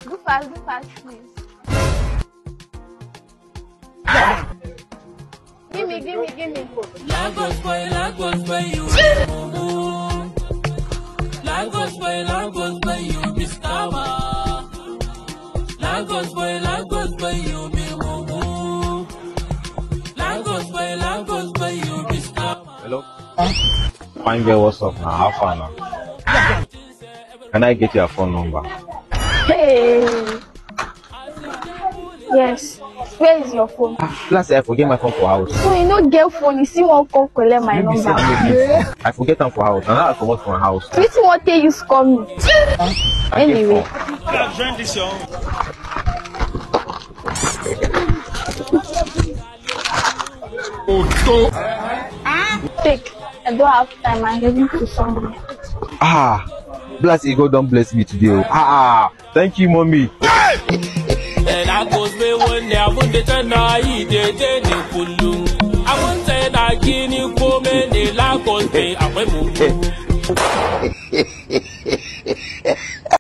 Do fast, please. Give me. Lagos boy, you. Lagos boy, you be scammer. Lagos boy, you be mumu. Lagos boy, you be scammer. Hello? Fine girl, what's up now? How far now? Can I get your phone number? Hey. Yes. Where is your phone? Last I forget my phone for house. So you know girl phone, you see one call collect my number. I forget them for house. And now I forgot for my house. Which one take you call me? Anyway. Take. I don't have time. I'm heading to somewhere. Bless Ego, don't bless me today. Thank you, mommy. And I goes me when they are wounded and I eat the pulu. I won't say that Guinea woman, they like us, they are